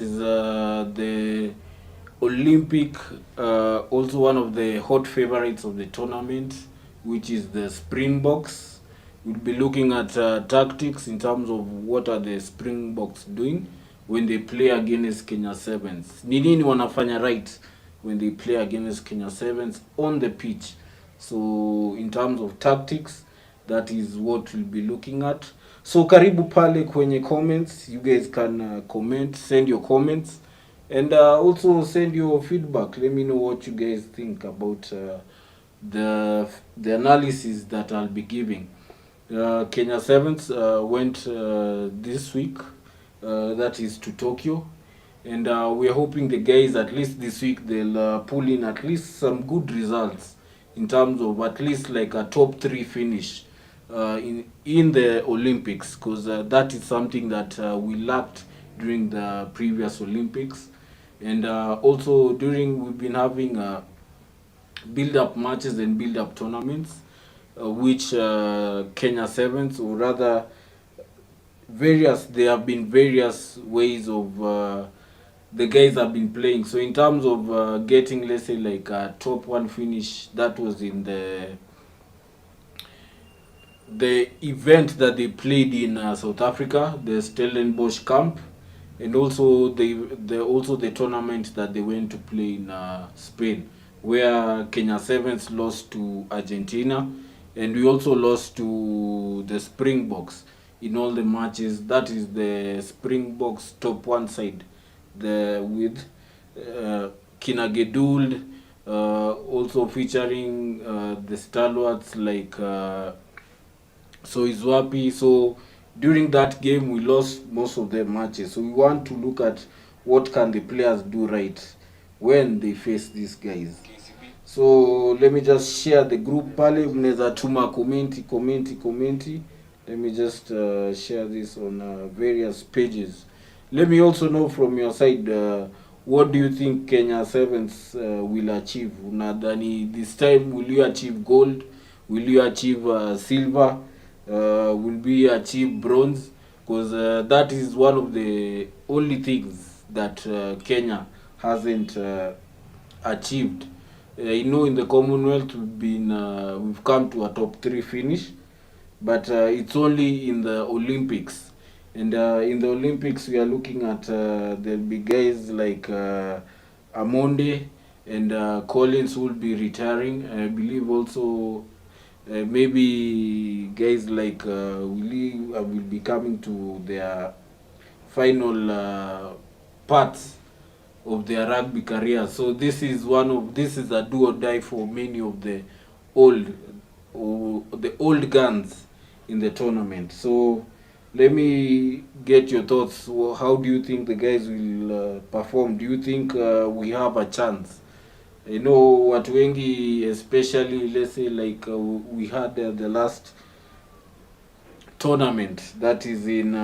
Is the Olympic, also one of the hot favorites of the tournament, which is the Springboks. We'll be looking at tactics in terms of what are the Springboks doing when they play against Kenya 7s. Ni nini wanafanya right when they play against Kenya 7s on the pitch. So in terms of tactics, that is what we'll be looking at. So karibu pale kwenye comments, you guys can comment, send your comments, and also send your feedback. Let me know what you guys think about the analysis that I'll be giving. Kenya 7s went this week, that is to Tokyo, and we're hoping the guys at least this week they'll pull in at least some good results in terms of at least like a top 3 finish in the Olympics, because that is something that we lacked during the previous Olympics. And also during we've been having build up matches and build up tournaments, which Kenya 7s, or rather there have been various ways of the guys have been playing. So in terms of getting, let's say, like a top 1 finish, that was in the event that they played in South Africa, the Stellenbosch camp, and also the tournament that they went to play in Spain, where Kenya 7s lost to Argentina, and we also lost to the Springboks in all the matches. That is the Springboks top 1 side, with Kinageduld, also featuring the stalwarts like so Izwapi. So during that game we lost most of the matches. So we want to look at what can the players do right when they face these guys. So let me just share the group pale, mnaweza tuma komenti. Let me just share this on various pages. Let me also know from your side, what do you think Kenya 7s will achieve? Unadhani this time will you achieve gold? Will you achieve silver? Will we achieve bronze? Because that is one of the only things that Kenya hasn't achieved. In the Commonwealth we've come to a top 3 finish, but it's only in the Olympics. And in the Olympics we are looking at there'll be guys like Amonde and Collins will be retiring. I believe also maybe guys like Willie will be coming to their final parts of their rugby career. So this is a do or die for many of the old guns in the tournament. So let me get your thoughts. How do you think the guys will perform? Do you think we have a chance? Watu wengi, especially let's say like we had the last tournament, that is in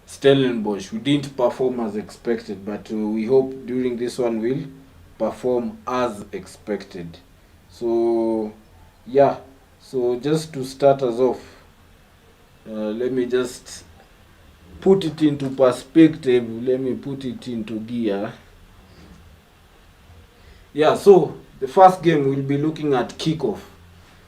Stellenbosch. We didn't perform as expected, but we hope during this one we'll perform as expected. So yeah, so just to start us off, let me just put it into perspective. Let me put it into gear. Yeah, so the first game we'll be looking at kickoff.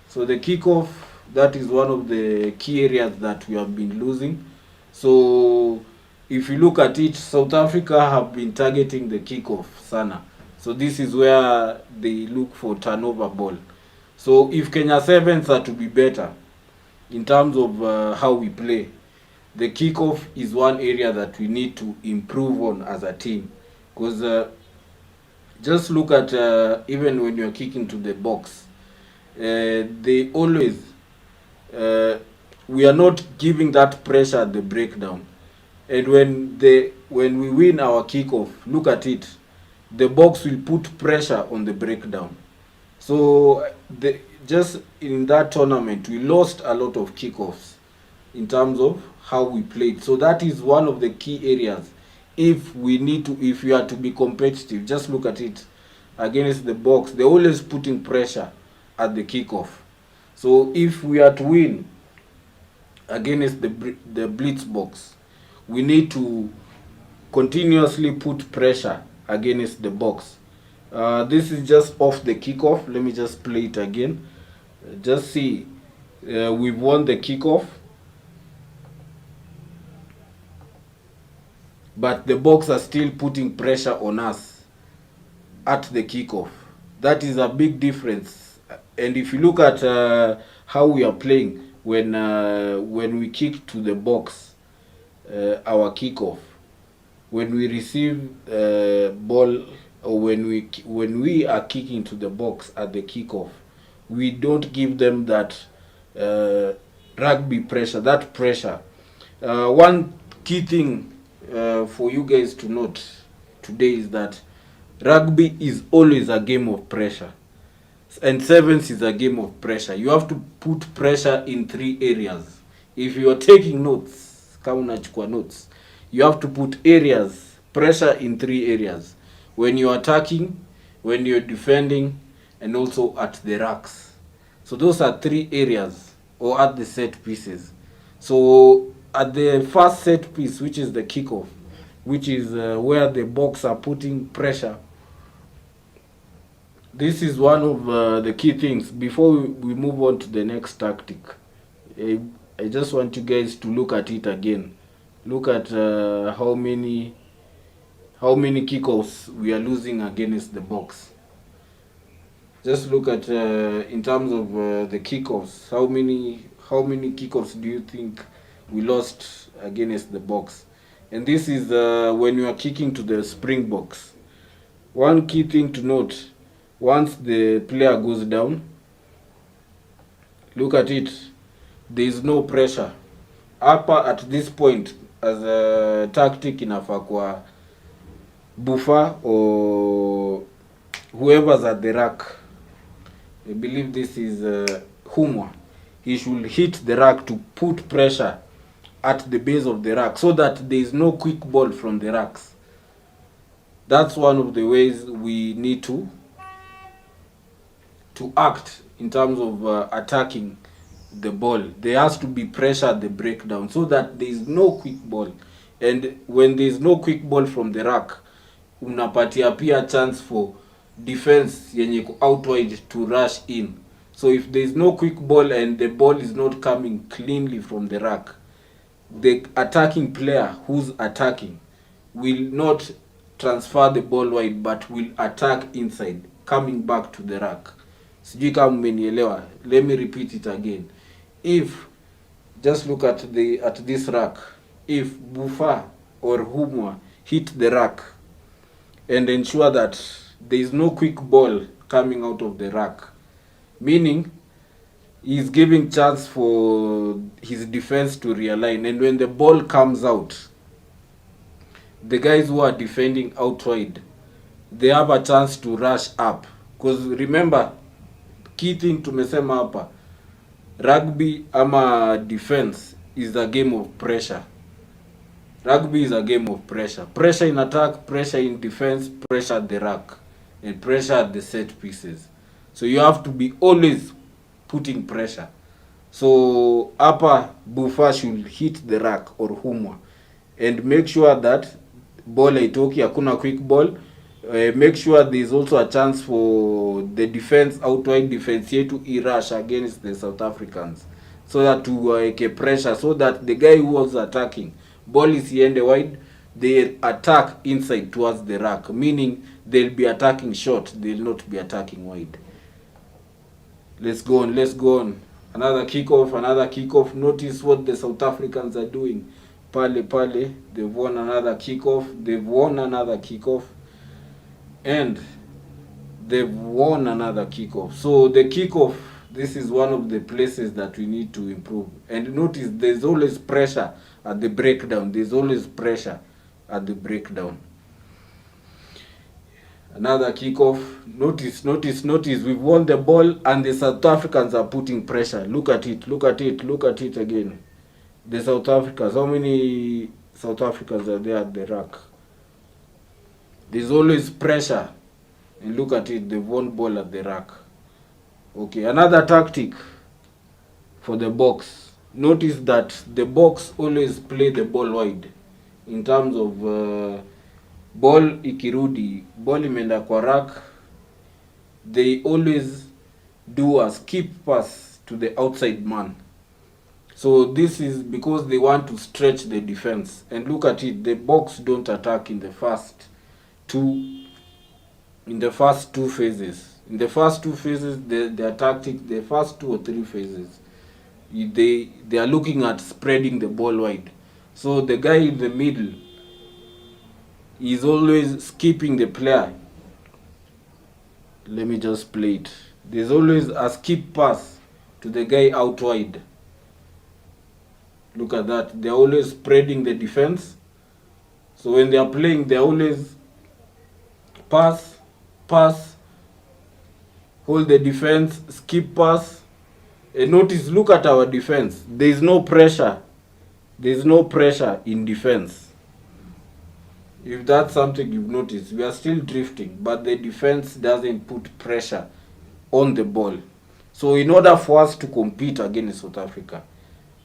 So the kickoff, that is one of the key areas that we have been losing. So if you look at it, South Africa have been targeting the kickoff sana. So this is where they look for turnover ball. So if Kenya 7s are to be better in terms of how we play, the kickoff is one area that we need to improve on as a team. Because just look at even when you're kicking to the box, they always we are not giving that pressure at the breakdown. And when we win our kickoff, look at it, the box will put pressure on the breakdown. So just in that tournament we lost a lot of kickoffs in terms of how we played. So that is one of the key areas. If we are to be competitive, just look at it against the box, they're always putting pressure at the kickoff. So if we are to win against the blitz box, we need to continuously put pressure against the box. This is just off the kickoff. Let me just play it again. Just see, we've won the kickoff, but the box are still putting pressure on us at the kickoff. That is a big difference. And if you look at how we are playing when we kick to the box, our kickoff, when we receive ball, or when we are kicking to the box at the kickoff, we don't give them that rugby pressure, that pressure. One key thing for you guys to note today is that rugby is always a game of pressure, and sevens is a game of pressure. You have to put pressure in 3 areas. If you are taking notes, kama unachukua notes, you have to put pressure in 3 areas: when you're attacking, when you're defending, and also at the racks. So those are 3 areas, or at the set pieces. So at the first set piece, which is the kickoff, which is where the box are putting pressure, this is one of the key things. Before we move on to the next tactic, I just want you guys to look at it again. Look at how many kickoffs we are losing against the box. Just look at in terms of the kickoffs. How many kickoffs do you think we lost against the box? And this is when you are kicking to the Springboks. One key thing to note: once the player goes down, look at it, there is no pressure. Hapa at this point, as a tactic inafaa kwa Bufa or whoever's at the rack. I believe this is Humwa. He should hit the rack to put pressure at the base of the rack so that there is no quick ball from the racks. That's one of the ways we need to act in terms of attacking the ball. There has to be pressure at the breakdown so that there is no quick ball. And when there is no quick ball from the rack, unapatia pia chance for defense yenye out wide to rush in. So if there is no quick ball and the ball is not coming cleanly from the rack, the attacking player who's attacking will not transfer the ball wide, but will attack inside, coming back to the rack. Sijui kama mmenielewa. Let me repeat it again. If, just look at this rack, if Bufa or Humwa hit the rack and ensure that there is no quick ball coming out of the rack, meaning he's giving chance for his defense to realign, and when the ball comes out, the guys who are defending out wide, they have a chance to rush up. Because remember, key thing tumesema hapa, rugby ama defense is a game of pressure. Rugby is a game of pressure. Pressure in attack, pressure in defense, pressure at the rack, and pressure at the set pieces. So you have to be always putting pressure. So hapa Bufa should hit the rack or Humwa and make sure that ball haitoki, hakuna quick ball. Make sure there is also a chance for the defense, outwide defense yetu rush against the South Africans, so that to get pressure, so that the guy who was attacking, ball is iende wide, they attack inside towards the rack, meaning they'll be attacking short, they'll not be attacking wide. Let's go on. Another kickoff. Notice what the South Africans are doing. Pale, they've won another kickoff. And they've won another kickoff. So the kickoff, this is one of the places that we need to improve. And notice there's always pressure at the breakdown. Another kickoff. Notice. We've won the ball and the South Africans are putting pressure. Look at it again. The South Africans, how many South Africans are there at the rack? There's always pressure. And look at it, they've won ball at the rack. Okay, another tactic for the box. Notice that the box always play the ball wide. in terms of ball ikirudi, ball imeenda kwa rack, they always do a skip pass to the outside man. So this is because they want to stretch the defense. And look at it, the box don't attack in the first two phases. In the first two phases, their tactic, the first 2 or 3 phases, they are looking at spreading the ball wide. So the guy in the middle is always skipping the player. Let me just play it. There's always a skip pass to the guy out wide. Look at that. They're always spreading the defense. So when they are playing, they're always pass, hold the defense, skip pass. And notice, look at our defense. There's no pressure. There's no pressure in defense. If that's something you've noticed, we are still drifting, but the defense doesn't put pressure on the ball. So in order for us to compete against South Africa,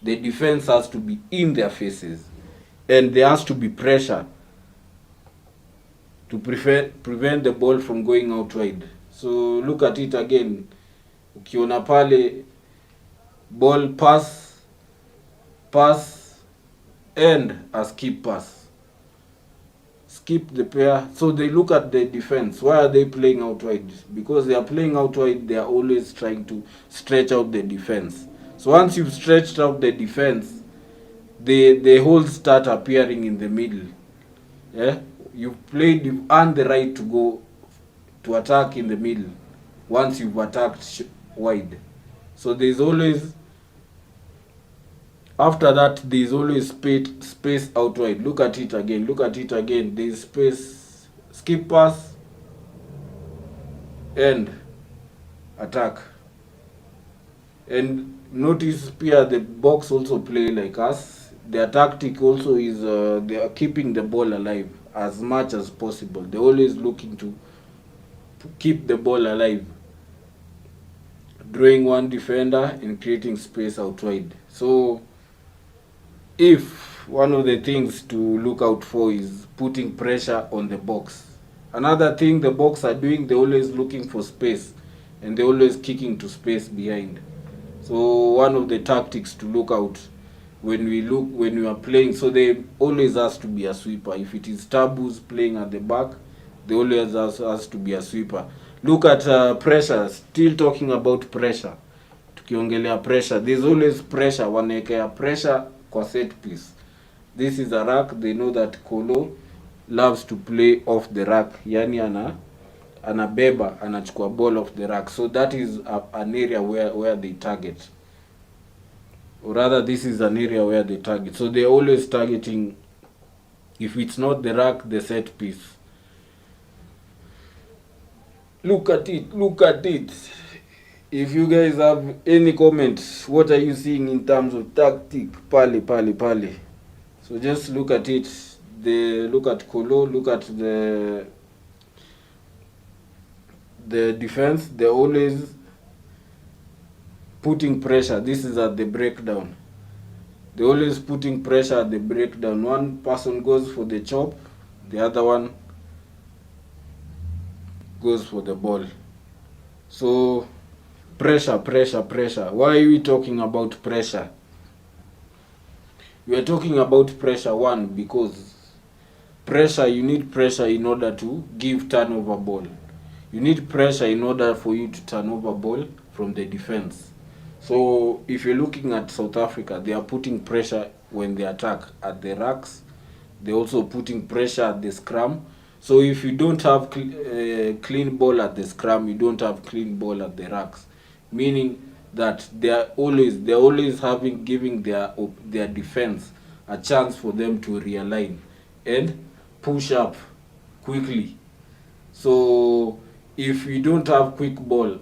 the defense has to be in their faces, and there has to be pressure to prevent the ball from going out wide. So look at it again. Ukiona pale, ball pass, and a skip pass. Skip the pair. So they look at the defense. Why are they playing out wide? Because they are playing out wide, they are always trying to stretch out the defense. So once you've stretched out the defense, the holes start appearing in the middle. Yeah, you've earned the right to go to attack in the middle once you've attacked wide. So there's always, after that, there's always space out wide. Look at it again. There's space, skip pass, and attack. And notice here the box also play like us. Their tactic also is they are keeping the ball alive as much as possible. They're always looking to keep the ball alive, drawing one defender and creating space out wide. So if one of the things to look out for is putting pressure on the box. Another thing the box are doing, they're always looking for space, and they're always kicking to space behind. So one of the tactics to look out when we are playing, so they always has to be a sweeper. If it is Tabus playing at the back, they always has to be a sweeper. Look at pressure. Still talking about pressure. Tukiongelea pressure, there's always pressure. Wanekea pressure kwa set piece. This is a rack. They know that Kolo loves to play off the rack. Yani anabeba, anachukua ball off the rack. So that is an area where they target. Or rather, this is an area where they target. So they're always targeting, if it's not the rack, the set piece. Look at it. If you guys have any comments, what are you seeing in terms of tactic? Pale. So just look at it. Look at Kolo, look at the defense. They're always putting pressure. This is at the breakdown. They're always putting pressure at the breakdown. One person goes for the chop, the other one goes for the ball. So pressure. Why are we talking about pressure? We are talking about pressure, one, because pressure, you need pressure in order to give turnover ball. You need pressure in order for you to turn over ball from the defense. So if you're looking at South Africa, they are putting pressure when they attack at the racks. They're also putting pressure at the scrum. So if you don't have clean ball at the scrum, you don't have clean ball at the racks. Meaning that they're always giving their defense a chance for them to realign and push up quickly. So if you don't have quick ball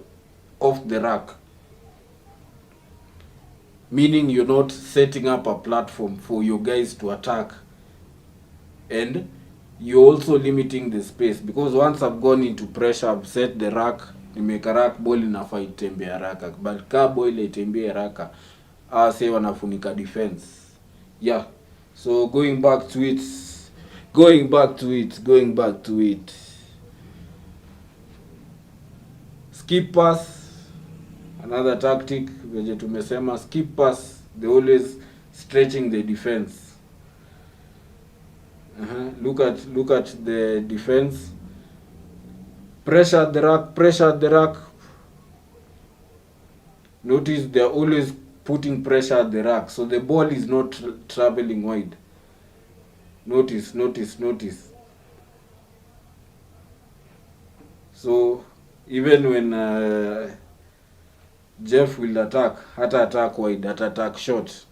off the rack, meaning you're not setting up a platform for your guys to attack, and you're also limiting the space, because once I've gone into pressure, I've set the rack, nimeka rack, ball inafaa itembee haraka, but ka ball itembee haraka, say wanafunika defense. Yeah, So going back to it. Skip pass, another tactic venye tumesema. Skip pass, they always stretching the defense. Look at the defense. Pressure at the rack. Notice they're always putting pressure at the rack, so the ball is not traveling wide. Notice. So even when Jeff will attack wide, attack short,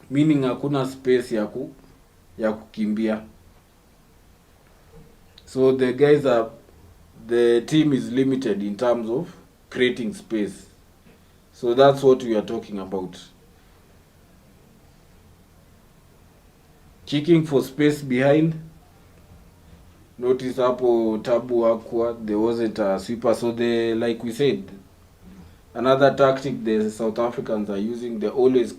meaning hakuna space ya kukimbia. So the team is limited in terms of creating space. So that's what we are talking about. Kicking for space behind. Notice hapo Tabu Aqua, there wasn't a sweeper. So like we said, another tactic the South Africans are using, they're always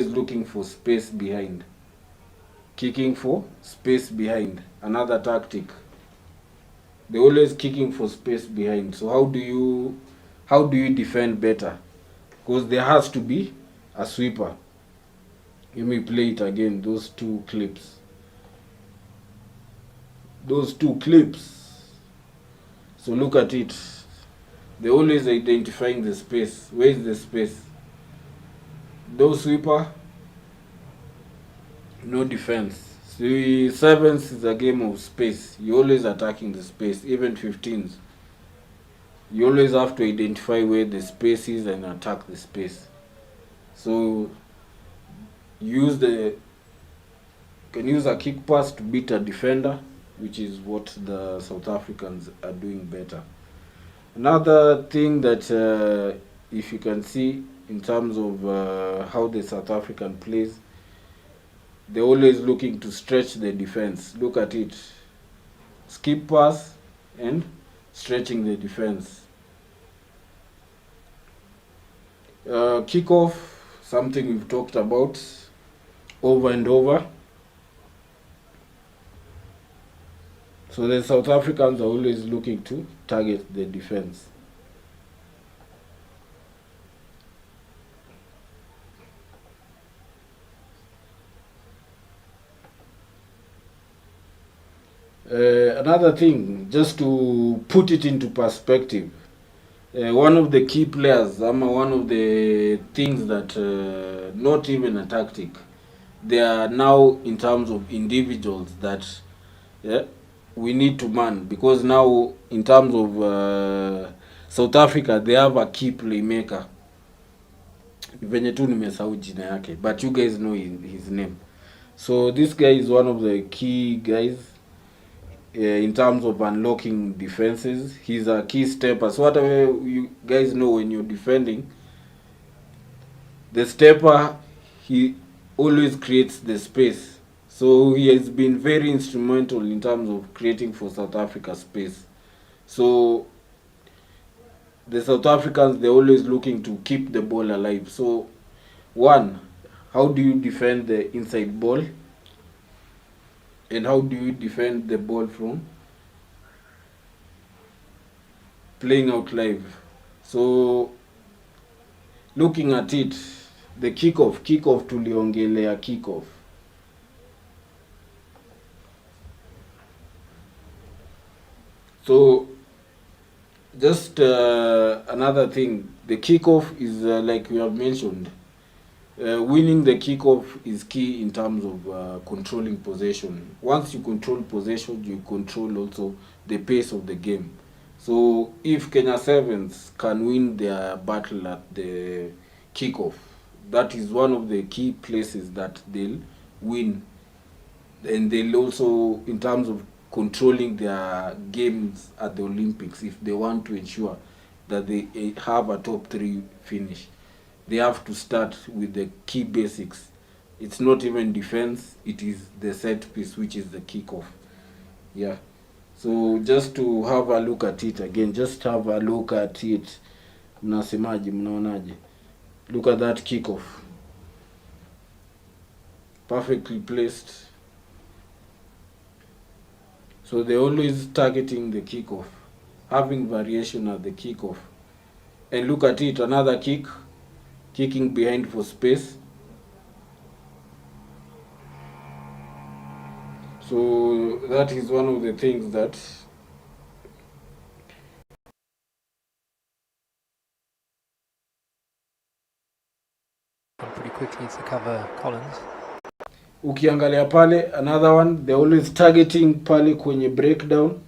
looking for space behind. Kicking for space behind, another tactic. They're always kicking for space behind. So how do you defend better? Because there has to be a sweeper. Let me play it again, those two clips. So look at it. They're always identifying the space. Where is the space? Those sweeper, no defense. So 7s is a game of space. You're always attacking the space, even 15s. You always have to identify where the space is and attack the space. So can use a kick pass to beat a defender, which is what the South Africans are doing better. Another thing that if you can see in terms of how the South African plays, they're always looking to stretch the defense. Look at it. Skip pass and stretching the defense. Kickoff, something we've talked about over and over. So the South Africans are always looking to target the defense. Another thing, just to put it into perspective, one of the key players, one of the things that, not even a tactic, they are now in terms of individuals that we need to man, because now in terms of South Africa, they have a key playmaker. Venye tu nimesahau jina yake, but you guys know his name. So this guy is one of the key guys in terms of unlocking defenses. He's a key stepper. So whatever you guys know, when you're defending, the stepper, he always creates the space. So he has been very instrumental in terms of creating for South Africa space. So the South Africans, they're always looking to keep the ball alive. So one, how do you defend the inside ball? And how do you defend the ball from playing out live? So looking at it, the kickoff tuliongelea kickoff. So just another thing, the kickoff is like we have mentioned, winning the kickoff is key in terms of controlling possession. Once you control possession, you control also the pace of the game. So if Kenya7s can win their battle at the kickoff, that is one of the key places that they'll win. And they'll also, in terms of controlling their games at the Olympics, if they want to ensure that they have a top 3 finish, they have to start with the key basics. It's not even defense, it is the set piece, which is the kickoff. Yeah. So just to have a look at it again, mnasemaje, mnaonaje? Look at that kickoff. perfectly placed. So they're always targeting the kickoff, having variation at the kickoff. And look at it, another kick, kicking behind for space. So that is one of the things that pretty quickly to cover Collins. Ukiangalia pale, another one, they're always targeting pale kwenye breakdown.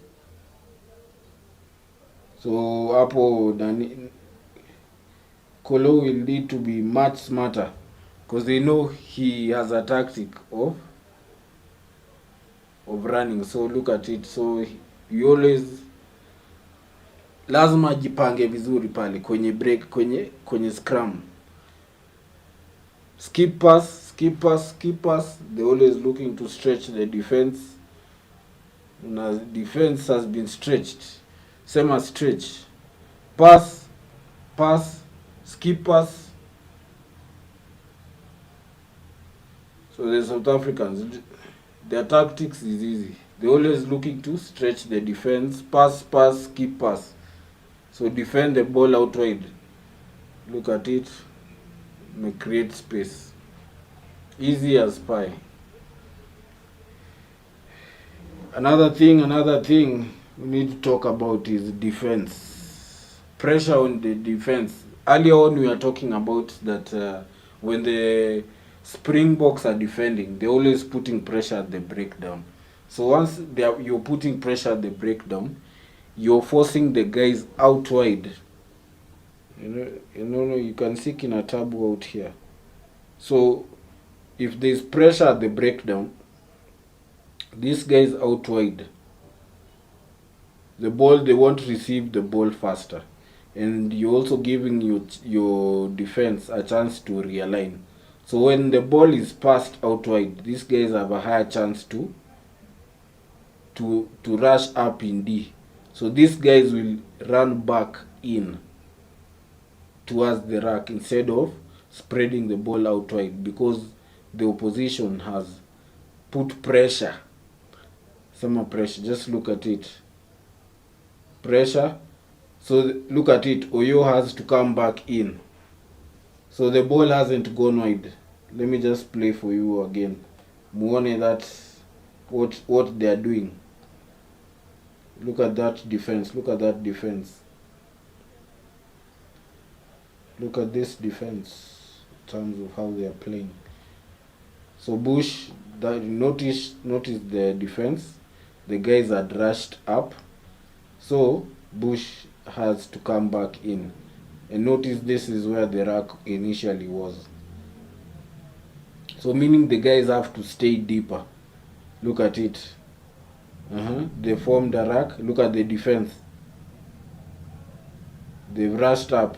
So hapo Kolo will need to be much smarter because they know he has a tactic of running. So look at it. So he always lazima jipange vizuri pale kwenye break, kwenye scrum. Skip pass, they're always looking to stretch the defense. Now defense has been stretched. Same as stretch. Pass, skip pass. So the South Africans, their tactics is easy. They're always looking to stretch the defense. Pass, skip pass. So defend the ball out wide. Look at it. May create space. Easy as pie. Another thing we need to talk about is defense. Pressure on the defense. Earlier on we are talking about that when the Springboks are defending, they're always putting pressure at the breakdown. So once you're putting pressure at the breakdown, you're forcing the guys out wide. You can see Kinatabu out here. So if there's pressure at the breakdown, these guys out wide, the ball, they won't receive the ball faster, and you're also giving your defense a chance to realign. So when the ball is passed out wide, these guys have a higher chance to rush up in D. So these guys will run back in towards the rack instead of spreading the ball out wide, because the opposition has put pressure. Some pressure. Just look at it. Pressure. So look at it. Oyo has to come back in. So the ball hasn't gone wide. Let me just play for you again. Muone that what they are doing. Look at that defense. Look at that defense. Look at this defense in terms of how they are playing. So Bush, notice the defense. The guys had rushed up. So Bush has to come back in. And notice this is where the rack initially was. So meaning the guys have to stay deeper. Look at it. They formed a rack. Look at the defense. They've rushed up.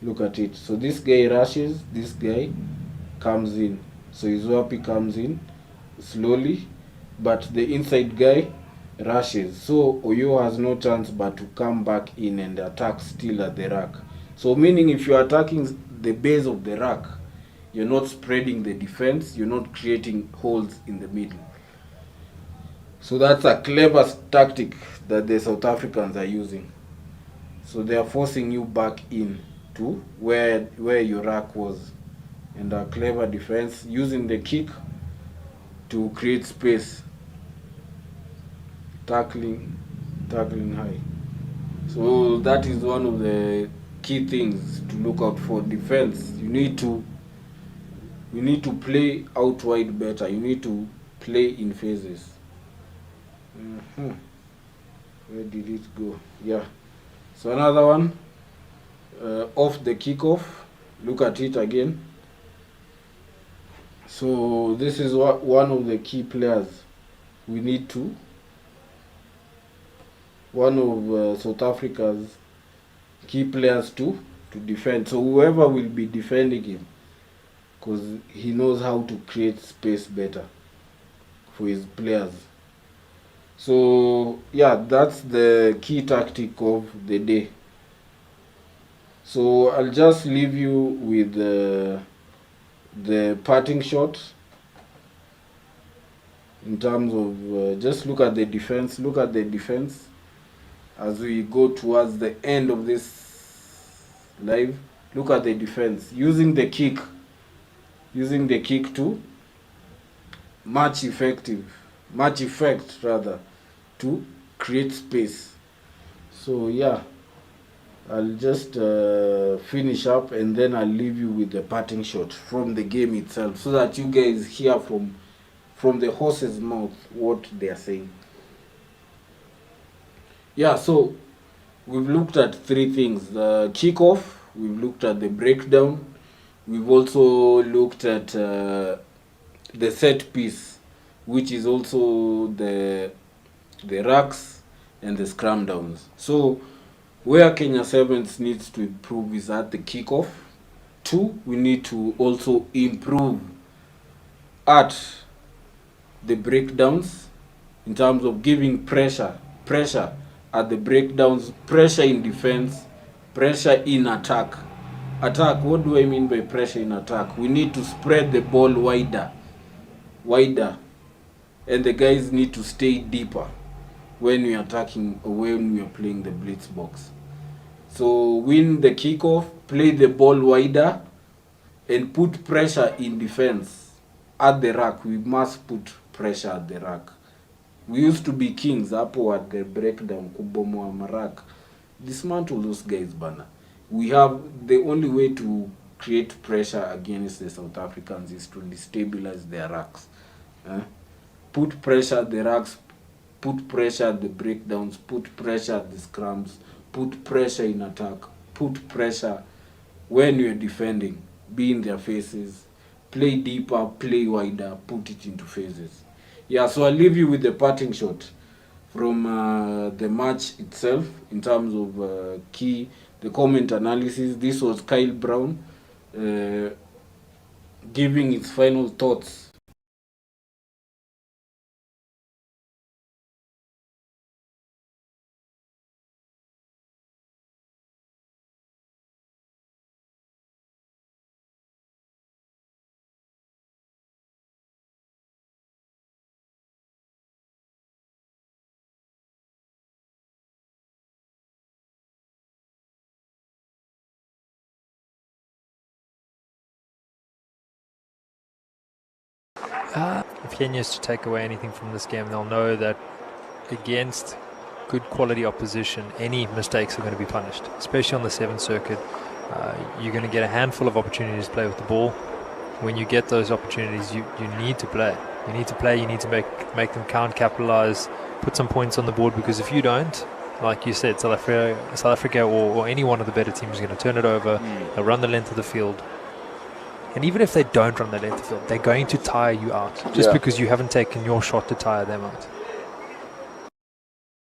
Look at it. So this guy rushes. This guy comes in. So Izwapi comes in slowly. But the inside guy rushes. So Oyo has no chance but to come back in and attack still at the rack. So meaning if you're attacking the base of the rack, you're not spreading the defense, you're not creating holes in the middle. So that's a clever tactic that the South Africans are using. So they are forcing you back in to where your rack was. And a clever defense using the kick to create space. Tackling high. So that is one of the key things to look out for defense. You need to play out wide better. You need to play in phases. Where did it go? Yeah. So another one, off the kickoff. Look at it again. So this is one of the key players we need to. One of South Africa's key players to defend. So whoever will be defending him, because he knows how to create space better for his players. So yeah, that's the key tactic of the day. So I'll just leave you with the parting shot. in terms of just look at the defense. Look at the defense as we go towards the end of this live. Look at the defense using the kick to much effect rather, to create space. So yeah, I'll just finish up and then I'll leave you with the parting shot from the game itself, so that you guys hear from the horse's mouth what they are saying. Yeah, so we've looked at three things: the kickoff, we've looked at the breakdown, we've also looked at the set piece, which is also the racks and the scrum downs. So where Kenya7s needs to improve is at the kickoff. 2, we need to also improve at the breakdowns in terms of giving pressure at the breakdowns, pressure in defense, pressure in attack. What do I mean by pressure in attack? We need to spread the ball wider, and the guys need to stay deeper when we are attacking or when we are playing the blitz box. So win the kickoff, play the ball wider, and put pressure in defense at the rack. We must put pressure at the rack. We used to be kings hapo at the breakdown, kubomoa marak. Dismantle those guys, bana. We have the only way to create pressure against the South Africans is to destabilize their racks. Put pressure at the racks, put pressure at the breakdowns, put pressure at the scrums, put pressure in attack, put pressure when you're defending, be in their faces, play deeper, play wider, put it into phases. Yeah, so I'll leave you with the parting shot from the match itself in terms of the comment analysis. This was Kyle Brown giving its final thoughts. If Kenya is to take away anything from this game, they'll know that against good quality opposition, any mistakes are going to be punished, especially on the 7th circuit. You're going to get a handful of opportunities to play with the ball. When you get those opportunities, you need to play. You need to play, you need to make them count, capitalize, put some points on the board, because if you don't, like you said, South Africa or any one of the better teams is going to turn it over, they'll run the length of the field. And even if they don't run the length of the field, they're going to tire you out just because you haven't taken your shot to tire them out.